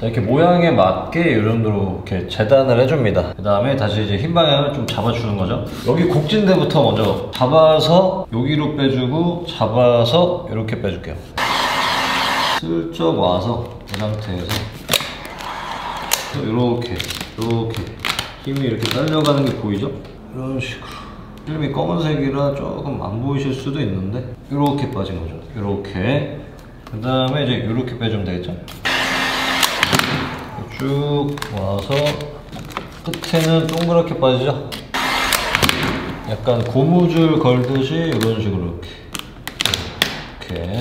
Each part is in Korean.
이렇게 모양에 맞게 이 정도로 이렇게 재단을 해줍니다. 그 다음에 다시 이제 흰 방향을 좀 잡아주는 거죠. 여기 곡진대부터 먼저 잡아서 여기로 빼주고 잡아서 이렇게 빼줄게요. 슬쩍 와서 이 상태에서 이렇게 힘이 이렇게 딸려가는 게 보이죠? 이런 식으로. 필름이 검은색이라 조금 안 보이실 수도 있는데 이렇게 빠진 거죠. 이렇게. 그 다음에 이제 이렇게 빼주면 되겠죠? 쭉 와서 끝에는 동그랗게 빠지죠? 약간 고무줄 걸듯이 이런 식으로 이렇게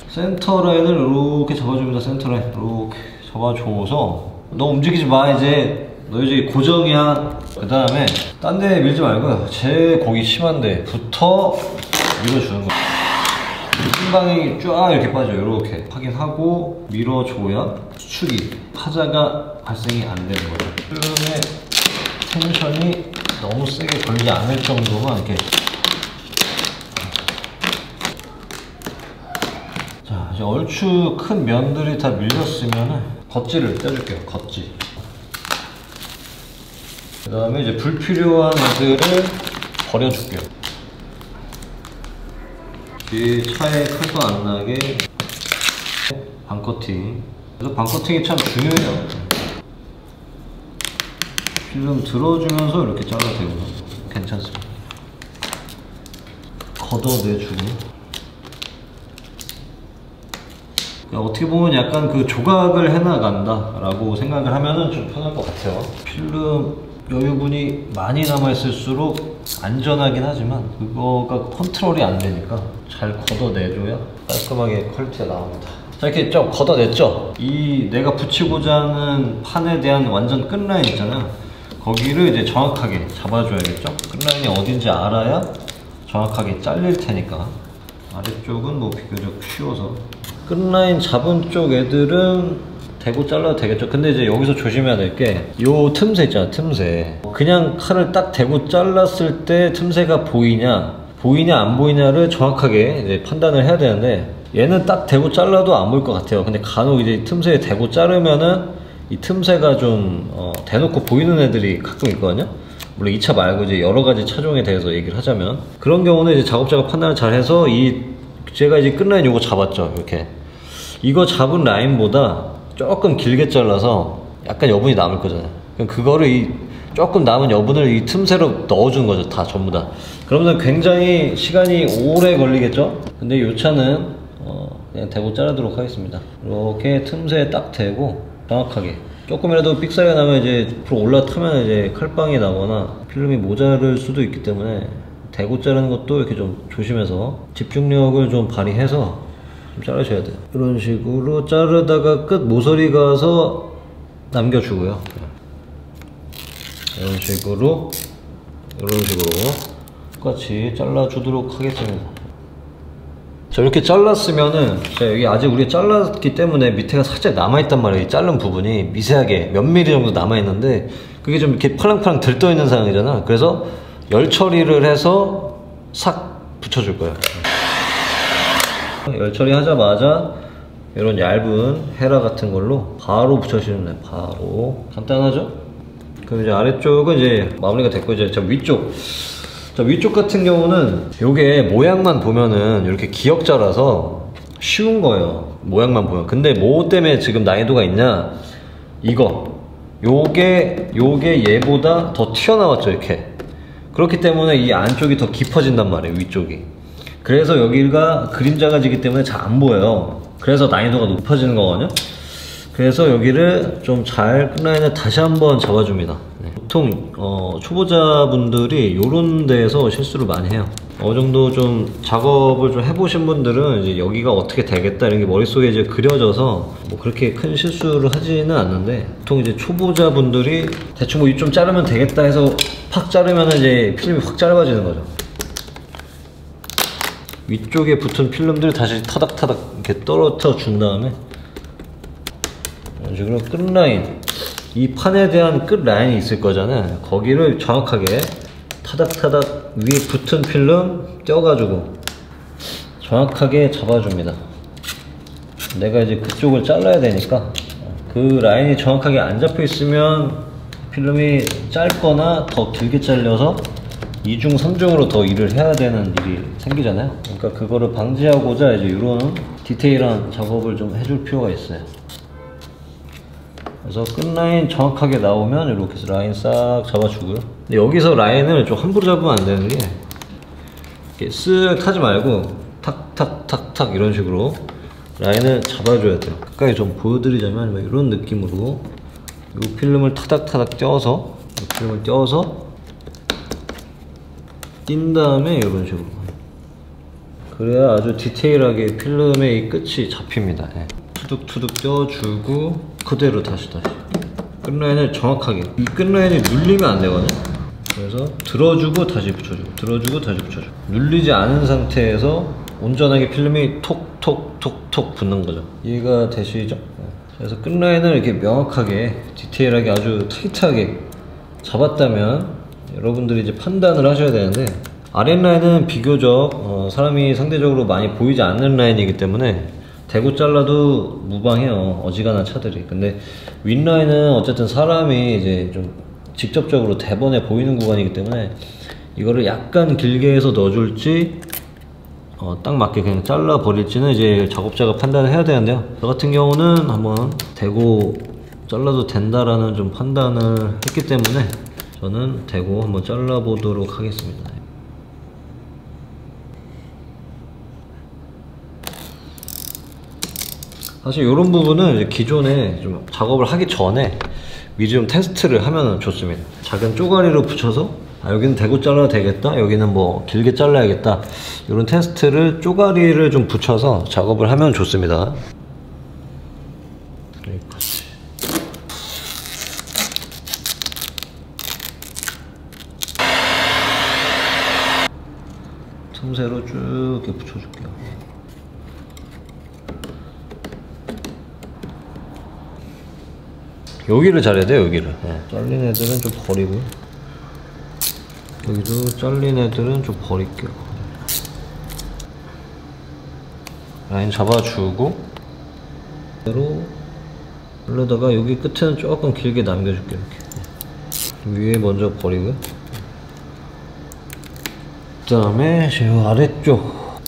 센터 라인을 이렇게 잡아줍니다. 센터 라인 이렇게 잡아줘서 너 움직이지 마. 이제 너 이제 고정이야. 그 다음에 딴 데 밀지 말고 제일 곡이 심한 데부터 밀어주는 거예요. 흰 방향이 쫙 이렇게 빠져요. 이렇게 확인하고 밀어줘야 수축이 하자가 발생이 안 되는 거예요. 필름의 텐션이 너무 세게 걸리지 않을 정도만 이렇게. 자, 이제 얼추 큰 면들이 다 밀렸으면은 겉질을 떼줄게요. 겉질. 그 다음에 이제 불필요한 애들을 버려줄게요. 이 차에 칼도 안 나게 반커팅. 그래서 반커팅이 참 중요해요. 필름 들어주면서 이렇게 잘라도 되고 괜찮습니다. 걷어내주고. 어떻게 보면 약간 그 조각을 해나간다 라고 생각을 하면은 좀 편할 것 같아요. 필름 여유분이 많이 남아있을수록 안전하긴 하지만 그거가 컨트롤이 안 되니까 잘 걷어내줘야 깔끔하게 퀄리티가 나옵니다. 자, 이렇게 좀 걷어냈죠? 이 내가 붙이고자 하는 판에 대한 완전 끝라인 있잖아요. 거기를 이제 정확하게 잡아줘야겠죠? 끝라인이 어딘지 알아야 정확하게 잘릴 테니까. 아래쪽은 뭐 비교적 쉬워서 끝라인 잡은 쪽 애들은 대고 잘라도 되겠죠. 근데 이제 여기서 조심해야 될 게 요 틈새 있잖아. 틈새. 그냥 칼을 딱 대고 잘랐을 때 틈새가 보이냐 안 보이냐를 정확하게 이제 판단을 해야 되는데 얘는 딱 대고 잘라도 안 보일 것 같아요. 근데 간혹 이제 틈새에 대고 자르면은 이 틈새가 좀 대놓고 보이는 애들이 가끔 있거든요. 물론 이 차 말고 이제 여러 가지 차종에 대해서 얘기를 하자면 그런 경우는 이제 작업자가 판단을 잘 해서 제가 이제 끝라인 요거 잡았죠. 이렇게 이거 잡은 라인보다 조금 길게 잘라서 약간 여분이 남을 거잖아요. 그럼 그거를 조금 남은 여분을 이 틈새로 넣어주는 거죠. 다 전부 다. 그러면 굉장히 시간이 오래 걸리겠죠. 근데 이 차는 그냥 대고 자르도록 하겠습니다. 이렇게 틈새에 딱 대고 정확하게. 조금이라도 삑사리가 나면 이제 앞으로 올라타면 이제 칼빵이 나거나 필름이 모자랄 수도 있기 때문에 대고 자르는 것도 이렇게 좀 조심해서 집중력을 좀 발휘해서 좀 자르셔야 돼요. 이런 식으로 자르다가 끝 모서리 가서 남겨주고요. 이런 식으로 똑같이 잘라주도록 하겠습니다. 자, 이렇게 잘랐으면은 자, 여기 아직 우리가 잘랐기 때문에 밑에가 살짝 남아있단 말이에요. 이 자른 부분이 미세하게 몇 미리 정도 남아있는데 그게 좀 이렇게 팔랑팔랑 들떠있는 상황이잖아. 그래서 열 처리를 해서 싹 붙여줄 거예요. 열 처리하자마자 이런 얇은 헤라 같은 걸로 바로 붙여주시면 돼요. 바로. 간단하죠? 그럼 이제 아래쪽은 이제 마무리가 됐고 이제 저 위쪽. 자, 위쪽 같은 경우는 요게 모양만 보면은 이렇게 기역자라서 쉬운 거예요. 모양만 보면. 근데 뭐 때문에 지금 난이도가 있냐? 요게 얘보다 더 튀어나왔죠, 이렇게. 그렇기 때문에 이 안쪽이 더 깊어진단 말이에요, 위쪽이. 그래서 여기가 그림자가 지기 때문에 잘 안 보여요. 그래서 난이도가 높아지는 거거든요. 그래서 여기를 좀 잘 끝라인을 다시 한번 잡아줍니다. 네. 보통 초보자분들이 요런 데에서 실수를 많이 해요. 어느 정도 좀 작업을 좀 해보신 분들은 이제 여기가 어떻게 되겠다 이런 게 머릿속에 이제 그려져서 뭐 그렇게 큰 실수를 하지는 않는데 보통 이제 초보자분들이 대충 뭐 좀 자르면 되겠다 해서 팍 자르면 이제 필름이 확 짧아지는 거죠. 위쪽에 붙은 필름들 다시 타닥타닥 이렇게 떨어져 준 다음에 이런 식으로 끝라인, 이 판에 대한 끝라인이 있을 거잖아요. 거기를 정확하게 타닥타닥 위에 붙은 필름 떼어가지고 정확하게 잡아줍니다. 내가 이제 그쪽을 잘라야 되니까 그 라인이 정확하게 안 잡혀 있으면 필름이 짧거나 더 길게 잘려서 2중, 3중으로 더 일을 해야 되는 일이 생기잖아요. 그러니까 그거를 방지하고자 이제 이런 디테일한 작업을 좀 해줄 필요가 있어요. 그래서 끝라인 정확하게 나오면 이렇게 해서 라인 싹 잡아주고요. 근데 여기서 라인을 좀 함부로 잡으면 안 되는 게, 이렇게 쓱 하지 말고 탁탁탁탁 이런 식으로 라인을 잡아줘야 돼요. 가까이 좀 보여드리자면 이런 느낌으로 이 필름을 타닥타닥 떼어서, 이 필름을 떼어서 띈 다음에 이런 식으로, 그래야 아주 디테일하게 필름의 이 끝이 잡힙니다. 예. 투둑투둑 떼어주고 그대로 다시 끝라인을 정확하게, 이 끝라인이 눌리면 안 되거든요. 그래서 들어주고 다시 붙여주고, 들어주고 다시 붙여주고, 눌리지 않은 상태에서 온전하게 필름이 톡톡톡톡 붙는 거죠. 이해가 되시죠? 그래서 끝라인을 이렇게 명확하게 디테일하게 아주 타이트하게 잡았다면 여러분들이 이제 판단을 하셔야 되는데, 아랫라인은 비교적 사람이 상대적으로 많이 보이지 않는 라인이기 때문에 대고 잘라도 무방해요, 어지간한 차들이. 근데 윗라인은 어쨌든 사람이 이제 좀 직접적으로 대번에 보이는 구간이기 때문에 이거를 약간 길게 해서 넣어줄지 딱 맞게 그냥 잘라 버릴지는 이제 작업자가 판단을 해야 되는데요, 저 같은 경우는 한번 대고 잘라도 된다라는 좀 판단을 했기 때문에 저는 대고 한번 잘라 보도록 하겠습니다. 사실 이런 부분은 이제 기존에 좀 작업을 하기 전에 미리 좀 테스트를 하면 좋습니다. 작은 쪼가리로 붙여서 여기는 대고 잘라도 되겠다, 여기는 뭐 길게 잘라야겠다, 이런 테스트를 쪼가리를 좀 붙여서 작업을 하면 좋습니다. 여기까지. 틈새로 쭉 이렇게 붙여줄게요. 여기를 잘해야 돼요, 여기를. 잘린 애들은 좀 버리고요. 여기도 잘린 애들은 좀 버릴게요. 라인 잡아주고 그대로 올려다가 여기 끝에는 조금 길게 남겨줄게요. 이렇게 위에 먼저 버리고요. 그 다음에 저 아래쪽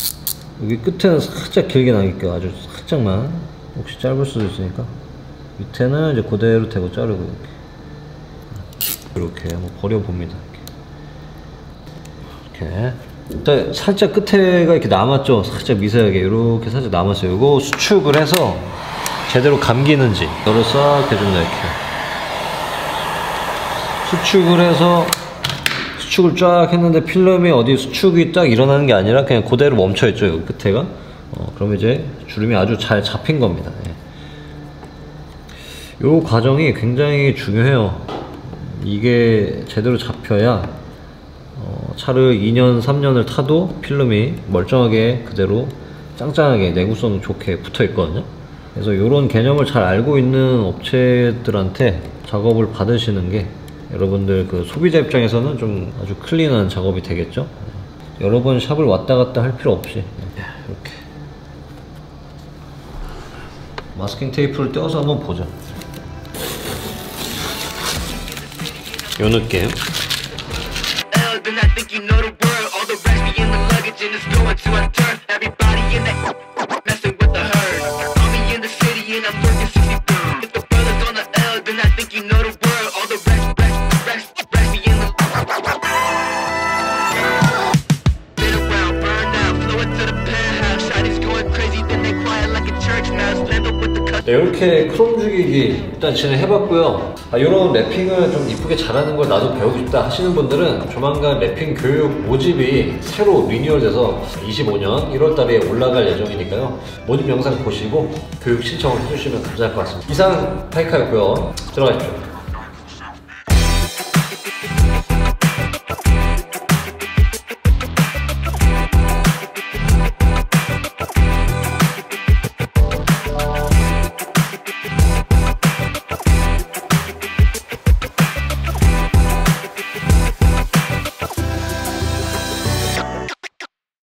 여기 끝에는 살짝 길게 남길게요. 아주 살짝만, 혹시 짧을 수도 있으니까. 밑에는 이제 그대로 대고 자르고 이렇게 한번 버려봅니다. 이렇게 일단 살짝 끝에가 이렇게 남았죠. 살짝 미세하게 이렇게 살짝 남았어요. 이거 수축을 해서 제대로 감기는지 이거를 싹 해줍니다. 이렇게 수축을 해서, 수축을 쫙 했는데 필름이 어디 수축이 딱 일어나는 게 아니라 그냥 그대로 멈춰있죠, 여기 끝에가. 그러면 이제 주름이 아주 잘 잡힌 겁니다. 요 과정이 굉장히 중요해요. 이게 제대로 잡혀야 차를 2년, 3년을 타도 필름이 멀쩡하게 그대로 짱짱하게 내구성 좋게 붙어 있거든요. 그래서 이런 개념을 잘 알고 있는 업체들한테 작업을 받으시는 게 여러분들 그 소비자 입장에서는 좀 아주 클린한 작업이 되겠죠. 여러 번 샵을 왔다 갔다 할 필요 없이 이렇게 마스킹 테이프를 떼어서 한번 보자. 요 느낌. 이렇게 크롬 죽이기 일단 진행해봤고요. 이런 랩핑을 좀 이쁘게 잘하는 걸 나도 배우고 싶다 하시는 분들은 조만간 랩핑 교육 모집이 새로 리뉴얼돼서 25년 1월달에 올라갈 예정이니까요. 모집 영상 보시고 교육 신청을 해주시면 감사할 것 같습니다. 이상 파이카였고요. 들어가십시오.